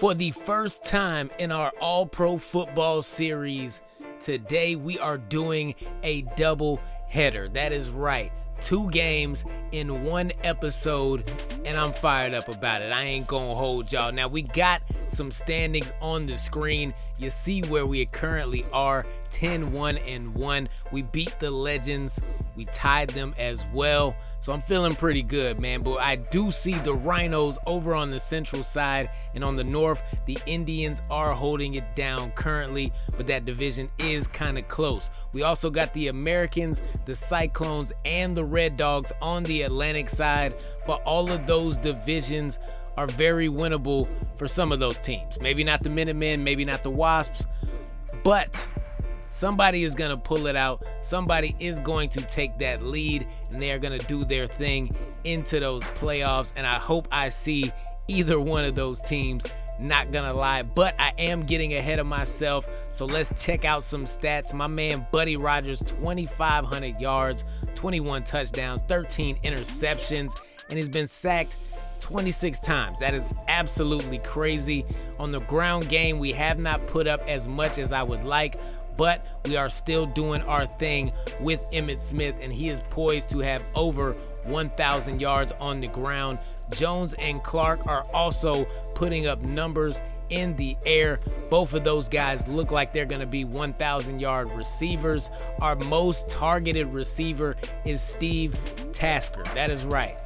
For the first time in our All-Pro Football series, today we are doing a double header. That is right. 2 games in 1 episode, and I'm fired up about it. I ain't gonna hold y'all. Now, we got some standings on the screen. You see where we currently are, 10-1-1. We beat the Legends. We tied them as well. So I'm feeling pretty good, man. But I do see the Rhinos over on the central side, and on the north, the Indians are holding it down currently, but that division is kind of close. We also got the Americans, the Cyclones, and the Red Dogs on the Atlantic side, but all of those divisions are very winnable for some of those teams. Maybe not the Minutemen, maybe not the Wasps, but somebody is going to pull it out. Somebody is going to take that lead, and they are going to do their thing into those playoffs, and I hope I see either one of those teams. Not gonna lie, but I am getting ahead of myself, so let's check out some stats. My man Buddy Rogers, 2,500 yards, 21 touchdowns, 13 interceptions, and he's been sacked 26 times. That is absolutely crazy. On the ground game, we have not put up as much as I would like, but we are still doing our thing with Emmitt Smith, and he is poised to have over 1,000 yards on the ground. Jones and Clark are also putting up numbers in the air. Both of those guys look like they're going to be 1,000-yard receivers. Our most targeted receiver is Steve Tasker. That is right.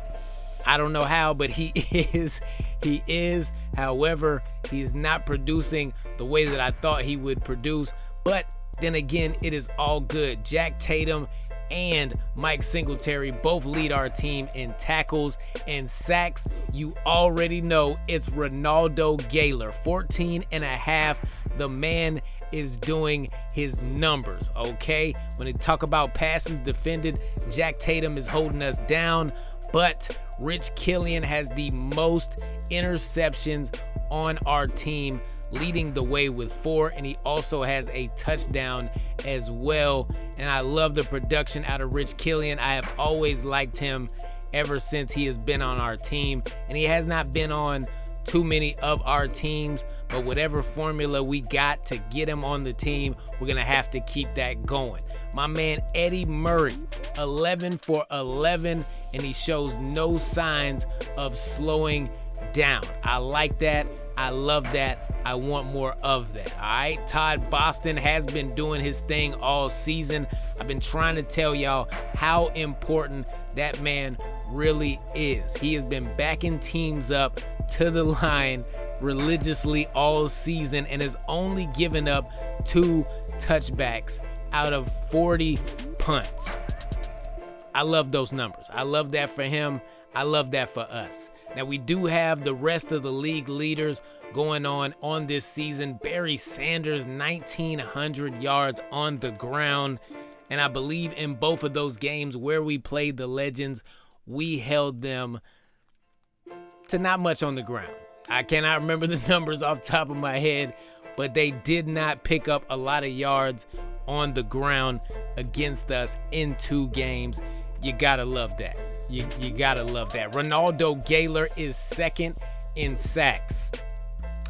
I don't know how, but he is. He is. However, he is not producing the way that I thought he would produce. But then again, it is all good. Jack Tatum and Mike Singletary both lead our team in tackles and sacks. You already know it's Ronaldo Gaylor, 14.5. The man is doing his numbers, okay? When they talk about passes defended, Jack Tatum is holding us down, but Rich Killian has the most interceptions on our team, leading the way with 4, and he also has a touchdown as well. And I love the production out of Rich Killian. I have always liked him ever since he has been on our team, and he has not been on too many of our teams, but whatever formula we got to get him on the team, we're gonna have to keep that going. My man Eddie Murray, 11 for 11, and he shows no signs of slowing down. I like that. I love that. I want more of that. All right, Todd Boston has been doing his thing all season. I've been trying to tell y'all how important that man really is. He has been backing teams up to the line religiously all season and has only given up 2 touchbacks out of 40 punts. I love those numbers. I love that for him. I love that for us. Now, we do have the rest of the league leaders going on this season. Barry Sanders, 1,900 yards on the ground. And I believe in both of those games where we played the Legends, we held them to not much on the ground. I cannot remember the numbers off the top of my head, but they did not pick up a lot of yards on the ground against us in 2 games. You gotta love that. You gotta love that. Ronaldo Gaylor is 2nd in sacks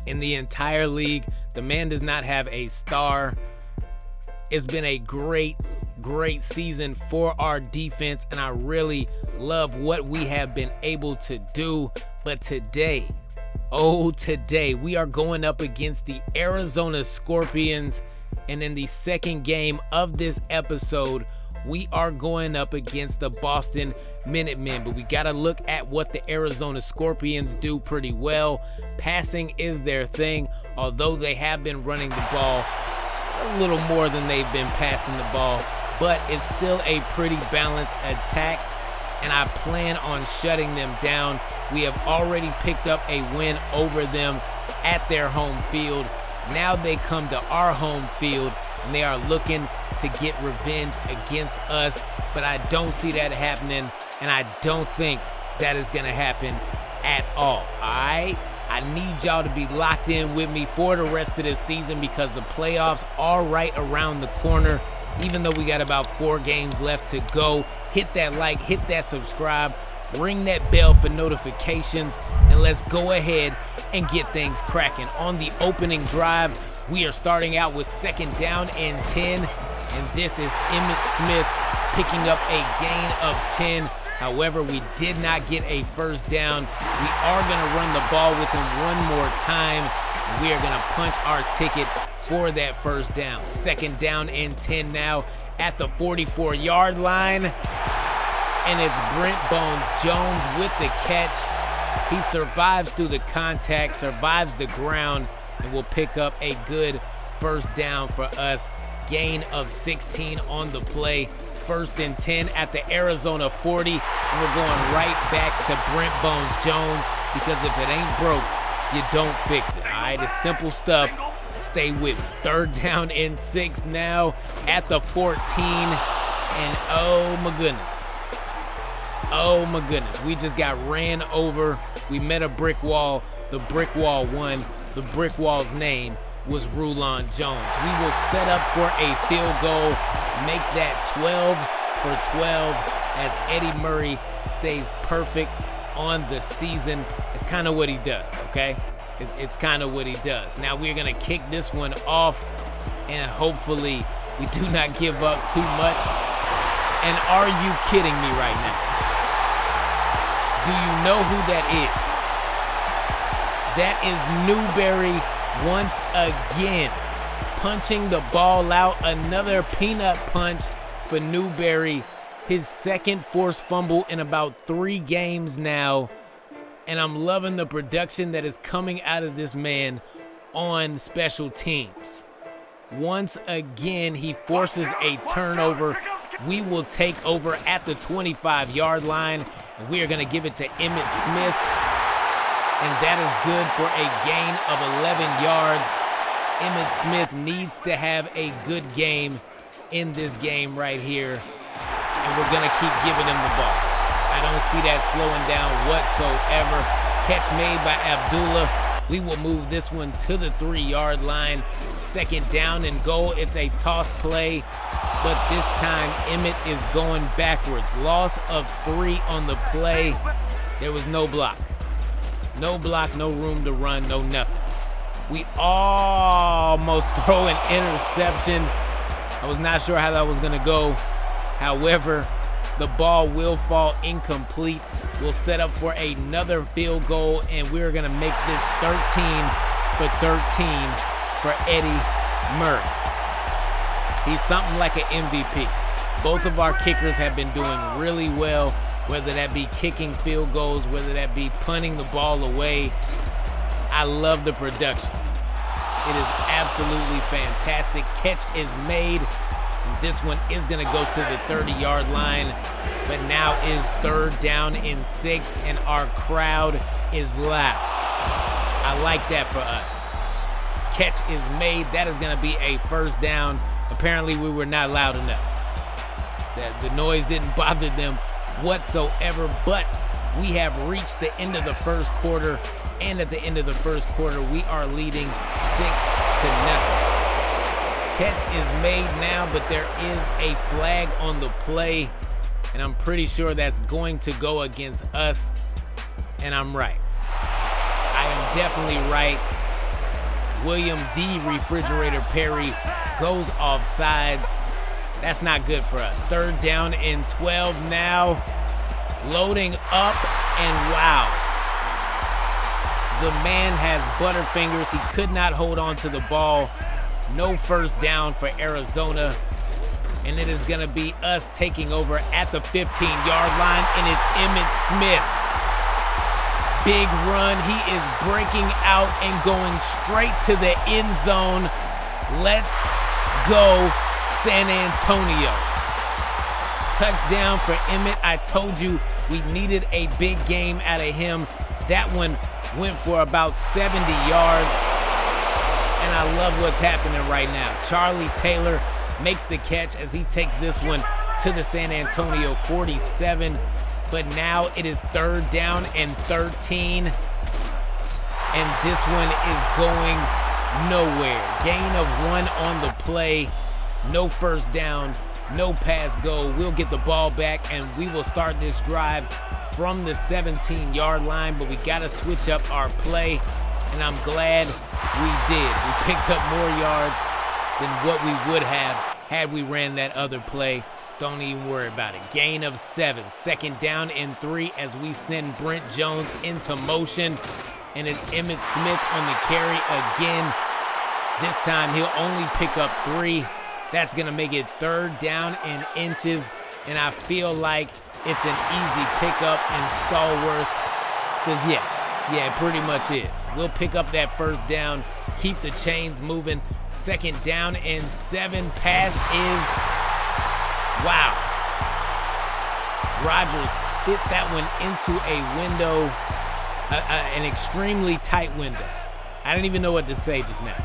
in the entire league. The man does not have a star. It's been a great season for our defense, and I really love what we have been able to do. But today, we are going up against the Arizona Scorpions, and in the second game of this episode, we are going up against the Boston Minutemen, but we got to look at what the Arizona Scorpions do pretty well. Passing is their thing, although they have been running the ball a little more than they've been passing the ball, but it's still a pretty balanced attack, and I plan on shutting them down. We have already picked up a win over them at their home field. Now they come to our home field, and they are looking to get revenge against us, but I don't see that happening, and I don't think that is going to happen at all right? I need y'all to be locked in with me for the rest of this season because the playoffs are right around the corner. Even though we got about 4 games left to go, hit that like, hit that subscribe, ring that bell for notifications, and let's go ahead and get things cracking. On the opening drive, we are starting out with 2nd down and 10, and this is Emmitt Smith picking up a gain of 10. However, we did not get a 1st down. We are going to run the ball with him one more time. We are going to punch our ticket for that 1st down. 2nd down and 10 now at the 44-yard line. And it's Brent Bones Jones with the catch. He survives through the contact, survives the ground, and will pick up a good 1st down for us. Gain of 16 on the play. 1st and 10 at the Arizona 40. And we're going right back to Brent Bones Jones, because if it ain't broke, you don't fix it. All right, it's simple stuff. Stay with me. 3rd down and 6 now at the 14. And oh my goodness. Oh my goodness. We just got ran over. We met a brick wall. The brick wall won. The brick wall's name was Rulon Jones. We will set up for a field goal. Make that 12 for 12 as Eddie Murray stays perfect on the season. It's kind of what he does, okay? It's kind of what he does. Now we're going to kick this one off, and hopefully we do not give up too much. And are you kidding me right now? Do you know who that is? That is Newberry once again, punching the ball out. Another peanut punch for Newberry. His 2nd forced fumble in about 3 games now. And I'm loving the production that is coming out of this man on special teams. Once again, he forces a turnover. We will take over at the 25-yard line, and we are going to give it to Emmitt Smith. And that is good for a gain of 11 yards. Emmitt Smith needs to have a good game in this game right here, and we're going to keep giving him the ball. I don't see that slowing down whatsoever. Catch made by Abdullah. We will move this one to the 3-yard line. 2nd down and goal. It's a toss play, but this time Emmitt is going backwards. Loss of 3 on the play. There was no block. No block, no room to run, no nothing. We almost throw an interception. I was not sure how that was going to go. However, the ball will fall incomplete. We'll set up for another field goal, and we're going to make this 13 for 13 for Eddie Murray. He's something like an MVP. Both of our kickers have been doing really well, whether that be kicking field goals, whether that be punting the ball away. I love the production. It is absolutely fantastic. Catch is made. This one is going to go to the 30-yard line, but now is 3rd down and 6, and our crowd is loud. I like that for us. Catch is made. That is going to be a 1st down. Apparently, we were not loud enough. The noise didn't bother them whatsoever, but we have reached the end of the 1st quarter, and at the end of the 1st quarter, we are leading 6-0. Catch is made now, but there is a flag on the play, and I'm pretty sure that's going to go against us, and I'm right. I am definitely right. William the Refrigerator Perry goes off sides. That's not good for us. 3rd down and 12 now. Loading up, and wow. The man has butterfingers. He could not hold on to the ball. No 1st down for Arizona. And it is going to be us taking over at the 15-yard line, and it's Emmitt Smith. Big run. He is breaking out and going straight to the end zone. Let's go, San Antonio. Touchdown for Emmitt. I told you we needed a big game out of him. That one went for about 70 yards. And I love what's happening right now. Charlie Taylor makes the catch as he takes this one to the San Antonio 47. But now it is 3rd down and 13. And this one is going nowhere. Gain of 1 on the play. No 1st down, no pass go. We'll get the ball back, and we will start this drive from the 17-yard line, but we got to switch up our play. and I'm glad we did. We picked up more yards than what we would have had we ran that other play. Don't even worry about it. Gain of 7. 2nd down and 3 as we send Brent Jones into motion. And it's Emmitt Smith on the carry again. This time he'll only pick up 3. That's going to make it 3rd down and inches. And I feel like it's an easy pickup. And Stallworth says, yeah, it pretty much is. We'll pick up that 1st down, keep the chains moving. 2nd down and 7. Pass is, wow. Rodgers fit that one into a window, an extremely tight window. I didn't even know what to say just now.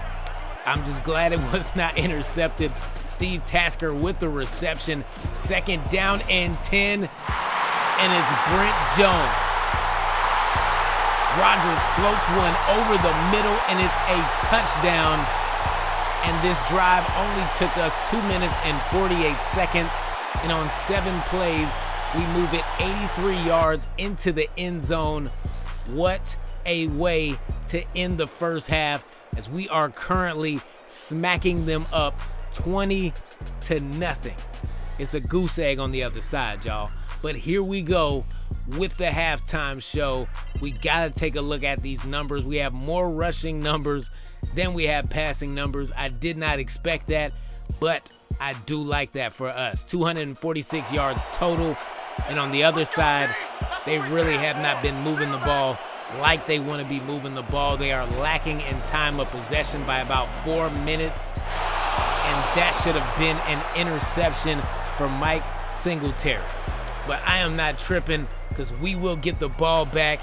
I'm just glad it was not intercepted. Steve Tasker with the reception. 2nd down and 10, and it's Brent Jones. Rodgers floats one over the middle, and it's a touchdown. And this drive only took us 2 minutes and 48 seconds. And on 7 plays, we move it 83 yards into the end zone. What a way to end the first half, as we are currently smacking them up 20-0. It's a goose egg on the other side, y'all. But here we go with the halftime show. We gotta take a look at these numbers. We have more rushing numbers than we have passing numbers. I did not expect that, but I do like that for us. 246 yards total. And on the other side, they really have not been moving the ball like they want to be moving the ball. They are lacking in time of possession by about 4 minutes. And that should have been an interception for Mike Singletary. But I am not tripping, because we will get the ball back.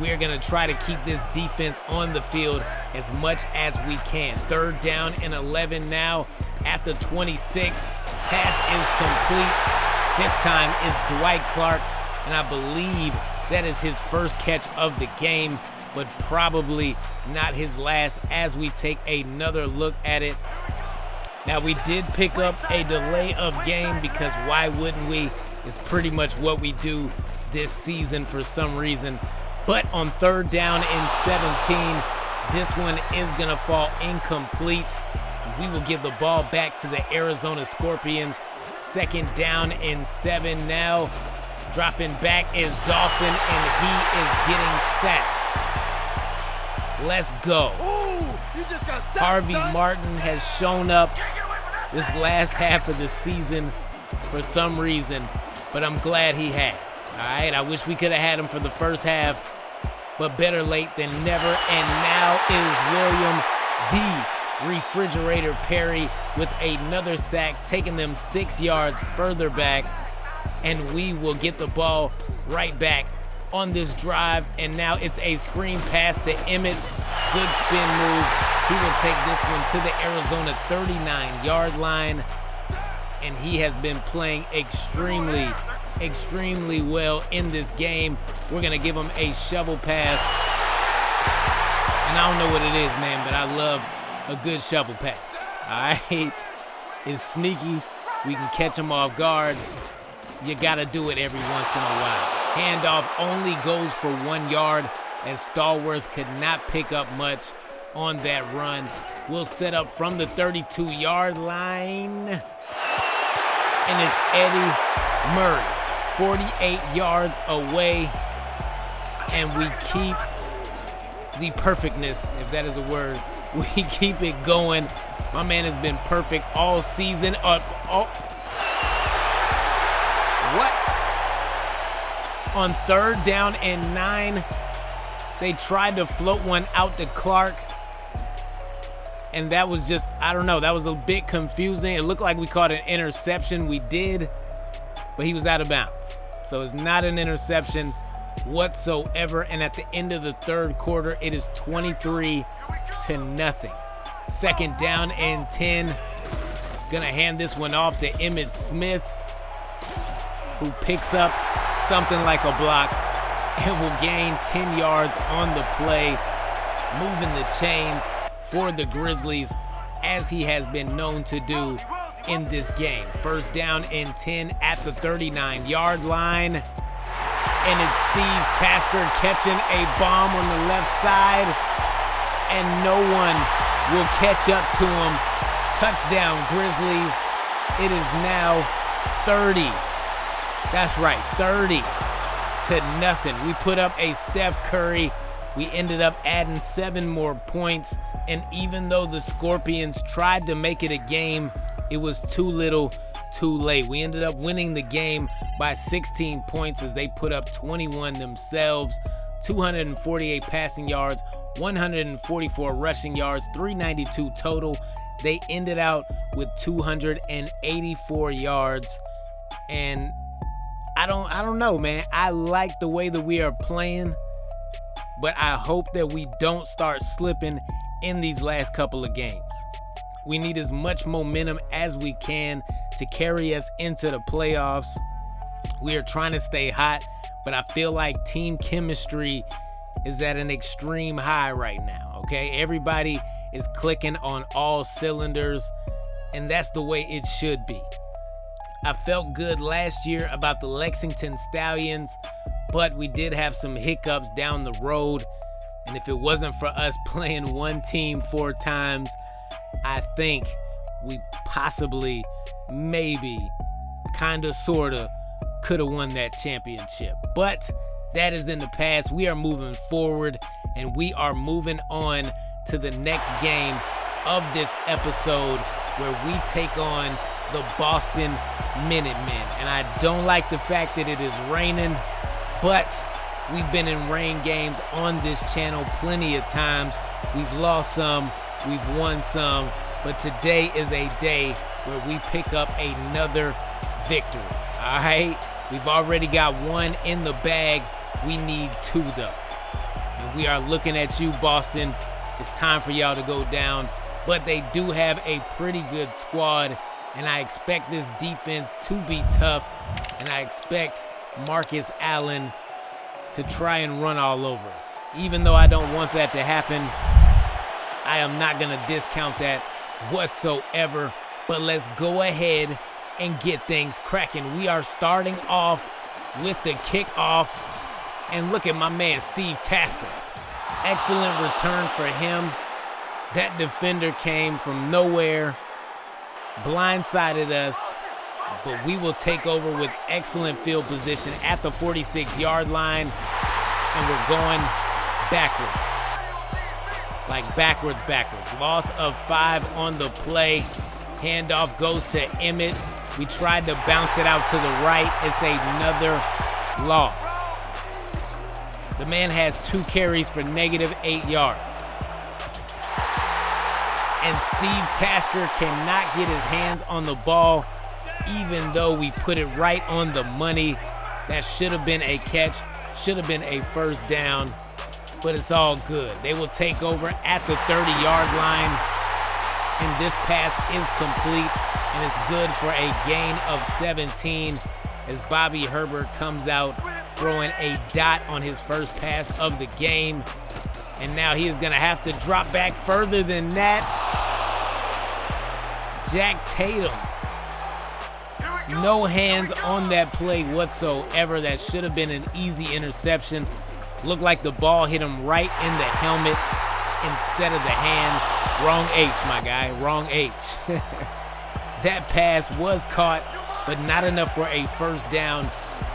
We're going to try to keep this defense on the field as much as we can. 3rd down and 11 now at the 26. Pass is complete. This time is Dwight Clark, and I believe that is his first catch of the game, but probably not his last as we take another look at it. Now, we did pick up a delay of game, because why wouldn't we? It's pretty much what we do this season for some reason. But on 3rd down and 17, this one is going to fall incomplete. We will give the ball back to the Arizona Scorpions. 2nd down and 7 now. Dropping back is Dawson, and he is getting sacked. Let's go. Ooh, you just got sacked, Harvey son. Martin has shown up this last half of the season for some reason, but I'm glad he has. All right, I wish we could have had him for the first half, but better late than never. And now is William the Refrigerator Perry with another sack, taking them 6 yards further back. And we will get the ball right back on this drive. And now it's a screen pass to Emmitt. Good spin move. He will take this one to the Arizona 39-yard line. And he has been playing extremely well in this game. We're going to give him a shovel pass. And I don't know what it is, man, but I love a good shovel pass. All right? It's sneaky. We can catch him off guard. You got to do it every once in a while. Handoff only goes for 1 yard, as Stallworth could not pick up much on that run. We'll set up from the 32-yard line. And it's Eddie Murray, 48 yards away. And we keep the perfectness, if that is a word. We keep it going. My man has been perfect all season. What? On 3rd down and 9, they tried to float one out to Clark. And that was just, I don't know, that was a bit confusing. It looked like we caught an interception. We did, but he was out of bounds. So it's not an interception whatsoever. And at the end of the 3rd quarter, it is 23-0. 2nd down and 10. Gonna hand this one off to Emmitt Smith, who picks up something like a block and will gain 10 yards on the play, moving the chains for the Grizzlies, as he has been known to do in this game. 1st down and 10 at the 39-yard line. And it's Steve Tasker catching a bomb on the left side. and no one will catch up to him. Touchdown, Grizzlies. It is now 30. That's right, 30-0. We put up a Steph Curry. We ended up adding 7 more points. And even though the Scorpions tried to make it a game, it was too little, too late. We ended up winning the game by 16 points as they put up 21 themselves. 248 passing yards, 144 rushing yards, 392 total. They ended out with 284 yards. And I don't know, man. I like the way that we are playing, but I hope that we don't start slipping in these last couple of games. We need as much momentum as we can to carry us into the playoffs. We are trying to stay hot, but I feel like team chemistry is at an extreme high right now, okay? Everybody is clicking on all cylinders, and that's the way it should be. I felt good last year about the Lexington Stallions, but we did have some hiccups down the road. And if it wasn't for us playing one team 4 times, I think we possibly, maybe, kind of, sort of, could have won that championship. But that is in the past. We are moving forward, and we are moving on to the next game of this episode where we take on the Boston Minutemen. And I don't like the fact that it is raining, but we've been in rain games on this channel plenty of times. We've lost some, we've won some, but today is a day where we pick up another victory, all right? We've already got 1 in the bag. We need 2, though. And we are looking at you, Boston. It's time for y'all to go down. But they do have a pretty good squad, and I expect this defense to be tough, and I expect Marcus Allen to try and run all over us. Even though I don't want that to happen, I am not going to discount that whatsoever. But let's go ahead and get things cracking. We are starting off with the kickoff, and look at my man Steve Tasker. Excellent return for him. That defender came from nowhere, blindsided us, but we will take over with excellent field position at the 46-yard line, and we're going backwards. Like backwards. Loss of 5 on the play. Handoff goes to Emmett. We tried to bounce it out to the right. It's another loss. The man has 2 carries for -8 yards. And Steve Tasker cannot get his hands on the ball, even though we put it right on the money. That should have been a catch, should have been a first down, but it's all good. They will take over at the 30-yard line, and this pass is complete, and it's good for a gain of 17 as Bobby Herbert comes out throwing a dot on his first pass of the game. And now he is going to have to drop back further than that. Jack Tatum. No hands on that play whatsoever. That should have been an easy interception. Looked like the ball hit him right in the helmet instead of the hands. Wrong H, my guy. Wrong H. That pass was caught, but not enough for a first down.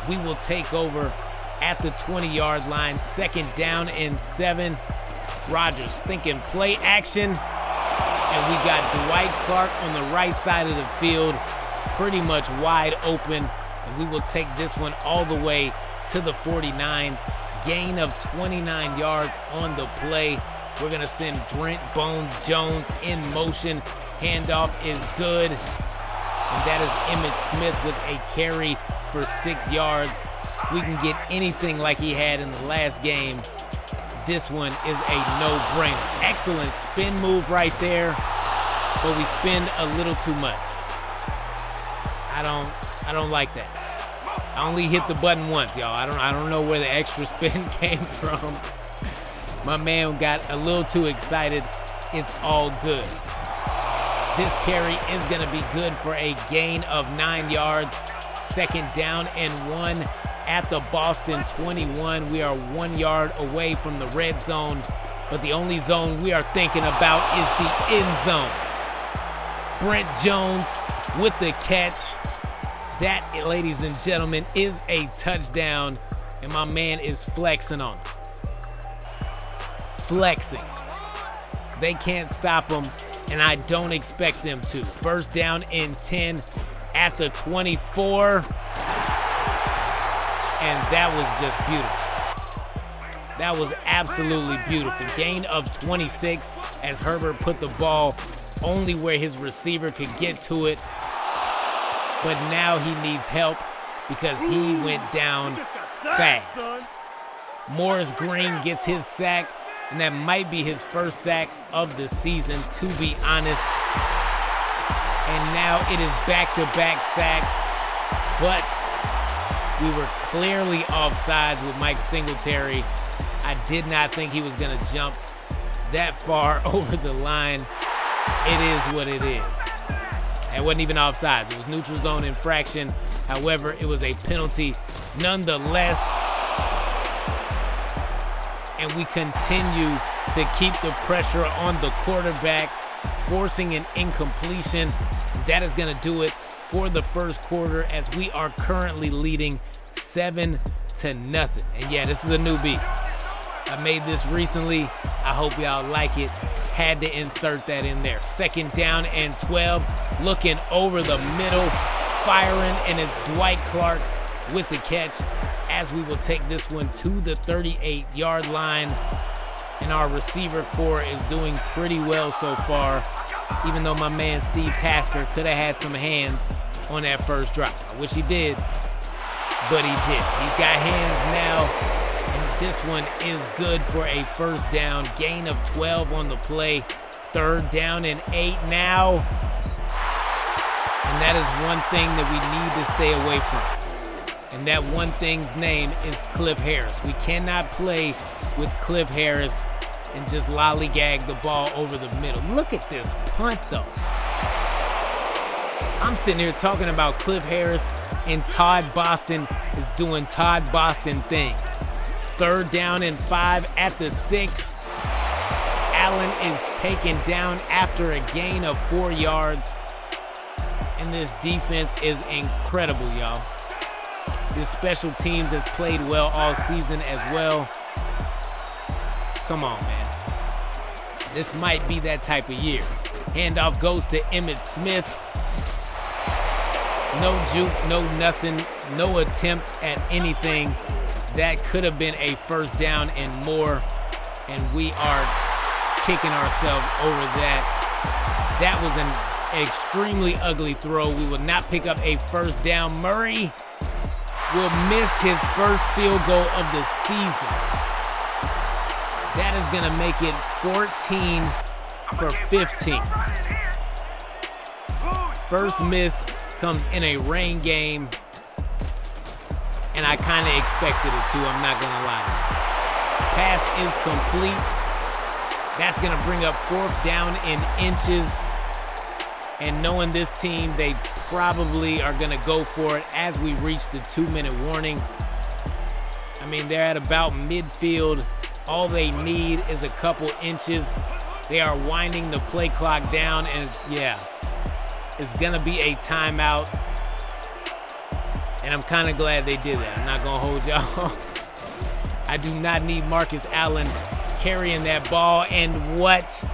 We will take over at the 20-yard line. 2nd down and 7. Rodgers thinking play action. And we got Dwight Clark on the right side of the field, pretty much wide open. And we will take this one all the way to the 49. Gain of 29 yards on the play. We're going to send Brent Bones Jones in motion. Handoff is good. And that is Emmitt Smith with a carry for 6 yards. If we can get anything like he had in the last game, this one is a no-brainer. Excellent spin move right there, but we spend a little too much. I don't like that. I only hit the button once, y'all. I don't know where the extra spin came from. My man got a little too excited. It's all good. This carry is going to be good for a gain of 9 yards. 2nd down and 1 at the Boston 21. We are 1 yard away from the red zone. but the only zone we are thinking about is the end zone. Brent Jones with the catch. That, ladies and gentlemen, is a touchdown, and my man is flexing on him. Flexing. They can't stop him, and I don't expect them to. First down and 10 at the 24, and that was just beautiful. That was absolutely beautiful. Gain of 26 as Herbert put the ball only where his receiver could get to it. But now he needs help because he went down fast. Morris Green gets his sack, and that might be his first sack of the season, to be honest. And now it is back-to-back sacks, but we were clearly offsides with Mike Singletary. I did not think he was going to jump that far over the line. It is what it is. It wasn't even offsides. It was neutral zone infraction. However, it was a penalty nonetheless. And we continue to keep the pressure on the quarterback, forcing an incompletion. That is going to do it for the first quarter as we are currently leading 7-0. And yeah, this is a newbie. I made this recently. I hope y'all like it. Had to insert that in there. Second down and 12. Looking over the middle. Firing, and it's Dwight Clark with the catch as we will take this one to the 38-yard line. And our receiver core is doing pretty well so far, even though my man Steve Tasker could have had some hands on that first drop. I wish he did, but he didn't. He's got hands now. And this one is good for a first down. Gain of 12 on the play. Third down and 8 now. And that is one thing that we need to stay away from. And that one thing's name is Cliff Harris. We cannot play with Cliff Harris and just lollygag the ball over the middle. Look at this punt, though. I'm sitting here talking about Cliff Harris, and Todd Boston is doing Todd Boston things. Third down and 5 at the 6. Allen is taken down after a gain of 4 yards. And this defense is incredible, y'all. This special teams has played well all season as well. Come on, man. This might be that type of year. Handoff goes to Emmitt Smith. No juke, no nothing, no attempt at anything. That could have been a first down and more, and we are kicking ourselves over that. That was an extremely ugly throw. We will not pick up a first down. Murray will miss his first field goal of the season. That is going to make it 14 for 15. First miss comes in a rain game, and I kind of expected it to, I'm not going to lie. Pass is complete. That's going to bring up fourth down in inches. And knowing this team, they probably are going to go for it as we reach the 2-minute warning. I mean, they're at about midfield. All they need is a couple inches. They are winding the play clock down, and it's going to be a timeout. And I'm kind of glad they did that. I'm not going to hold y'all. I do not need Marcus Allen carrying that ball. And what?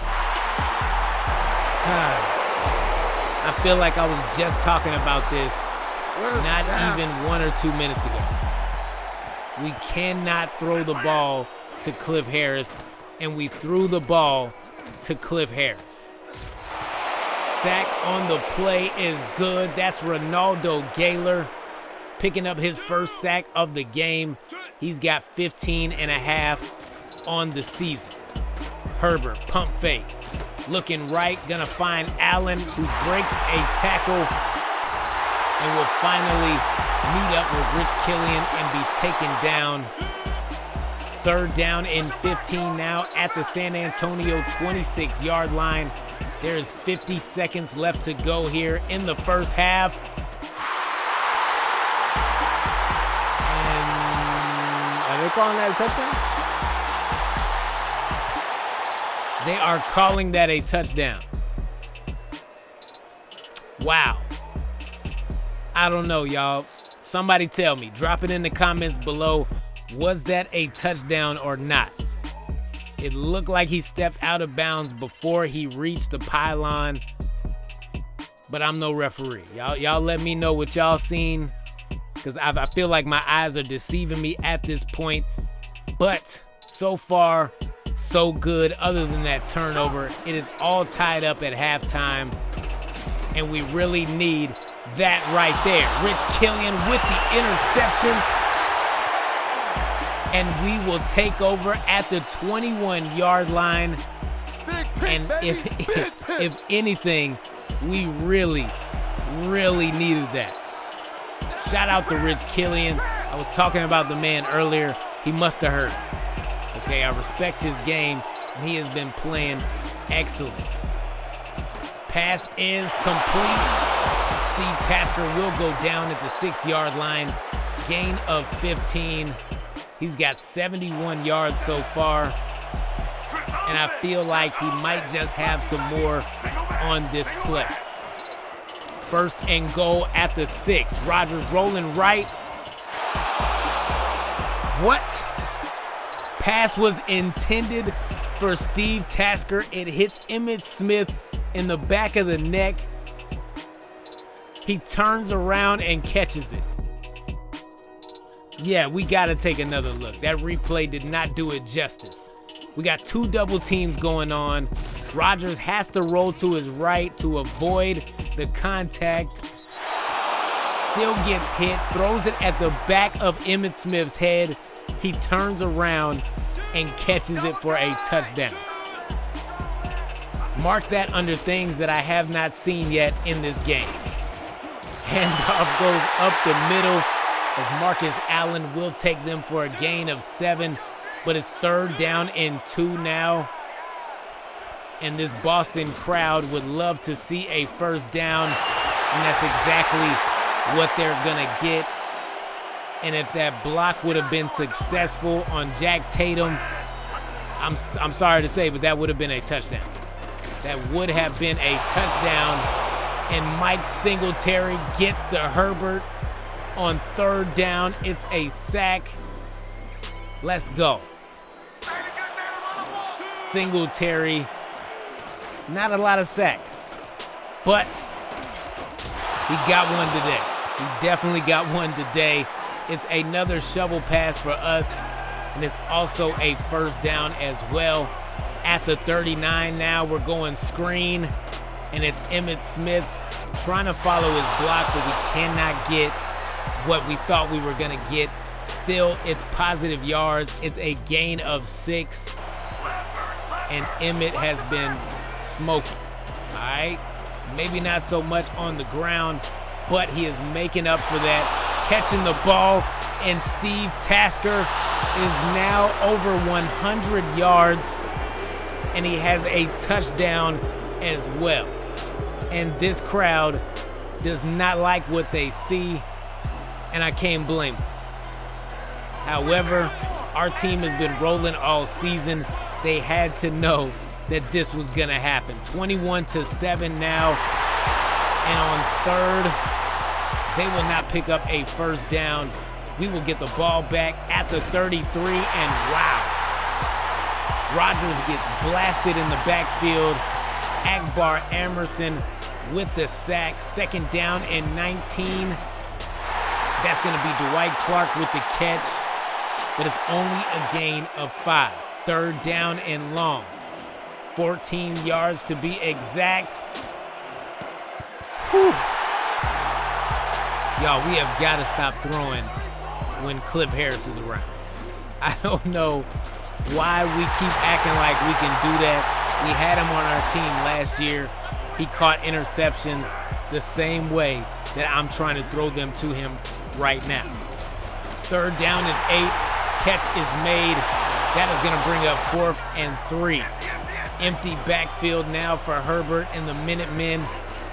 I feel like I was just talking about this not even 1 or 2 minutes ago. We cannot throw the ball to Cliff Harris, and we threw the ball to Cliff Harris. Sack on the play is good. That's Ronaldo Gaylor picking up his first sack of the game. He's got 15 and a half on the season. Herbert, pump fake. Looking right, gonna find Allen, who breaks a tackle and will finally meet up with Rich Killian and be taken down. Third down and 15 now at the San Antonio 26-yard line. There's 50 seconds left to go here in the first half. And are they calling that a touchdown? They are calling that a touchdown. Wow. I don't know, y'all. Somebody tell me. Drop it in the comments below. Was that a touchdown or not? It looked like he stepped out of bounds before he reached the pylon. But I'm no referee. Y'all let me know what y'all seen. Because I feel like my eyes are deceiving me at this point. But so far, so good. Other than that turnover, it is all tied up at halftime. And we really need that right there. Rich Killian with the interception. And we will take over at the 21-yard line. And if anything, we really, really needed that. Shout out to Rich Killian. I was talking about the man earlier. He must have heard it. Okay, I respect his game, and he has been playing excellent. Pass is complete. Steve Tasker will go down at the 6-yard line. Gain of 15. He's got 71 yards so far. And I feel like he might just have some more on this play. First and goal at the 6. Rodgers rolling right. What? Pass was intended for Steve Tasker. It hits Emmitt Smith in the back of the neck. He turns around and catches it. Yeah, we got to take another look. That replay did not do it justice. We got two double teams going on. Rodgers has to roll to his right to avoid the contact. Still gets hit, throws it at the back of Emmitt Smith's head. He turns around and catches it for a touchdown. Mark that under things that I have not seen yet in this game. Handoff goes up the middle as Marcus Allen will take them for a gain of 7, but it's 3rd down and 2 now. And this Boston crowd would love to see a first down, and that's exactly what they're gonna get. And if that block would have been successful on Jack Tatum, I'm sorry to say, but that would have been a touchdown. That would have been a touchdown. And Mike Singletary gets to Herbert on 3rd down. It's a sack. Let's go. Singletary, not a lot of sacks, but he got one today. He definitely got one today. It's another shovel pass for us, and it's also a first down as well. At the 39 now, we're going screen, and it's Emmitt Smith trying to follow his block, but we cannot get what we thought we were gonna get. Still, it's positive yards. It's a gain of 6, and Emmitt has been smoking. All right, maybe not so much on the ground, but he is making up for that, catching the ball, and Steve Tasker is now over 100 yards, and he has a touchdown as well. And this crowd does not like what they see, and I can't blame them. However, our team has been rolling all season. They had to know that this was gonna happen. 21-7 now, and on 3rd, they will not pick up a first down. We will get the ball back at the 33, and wow. Rodgers gets blasted in the backfield. Akbar Emerson with the sack. 2nd down and 19. That's gonna be Dwight Clark with the catch, but it's only a gain of 5. 3rd down and long. 14 yards to be exact. Whew. Y'all, we have got to stop throwing when Cliff Harris is around. I don't know why we keep acting like we can do that. We had him on our team last year. He caught interceptions the same way that I'm trying to throw them to him right now. 3rd down and 8. Catch is made. That is going to bring up 4th and 3. Empty backfield now for Herbert and the Minutemen,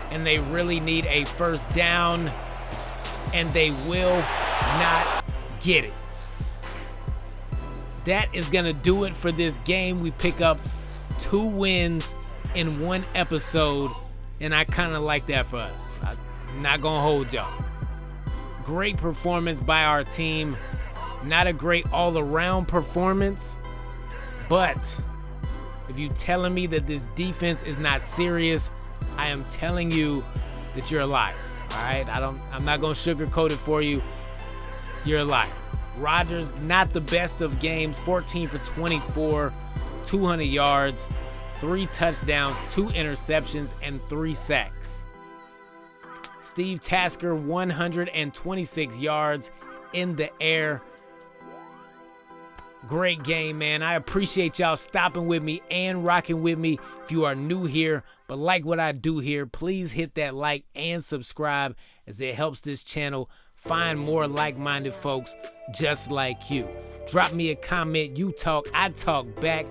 and they really need a first down, and they will not get it. That is going to do it for this game. We pick up 2 wins in 1 episode, and I kind of like that for us. I'm not gonna hold y'all. Great performance by our team. Not a great all-around performance, but if you telling me that this defense is not serious, I am telling you that you're a liar. All right, I'm not gonna sugarcoat it for you. You're a liar. Rodgers, not the best of games. 14 for 24, 200 yards, 3 touchdowns, 2 interceptions, and 3 sacks. Steve Tasker, 126 yards in the air. Great game, man. I appreciate y'all stopping with me and rocking with me. If you are new here but like what I do here, please hit that like and subscribe, as it helps this channel find more like-minded folks just like you. Drop me a comment. You talk, I talk back.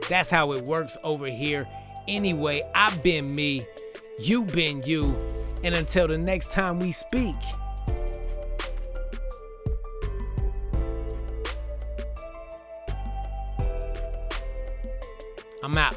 That's how it works over here. Anyway, I've been me, you been you, and until the next time we speak, I'm out.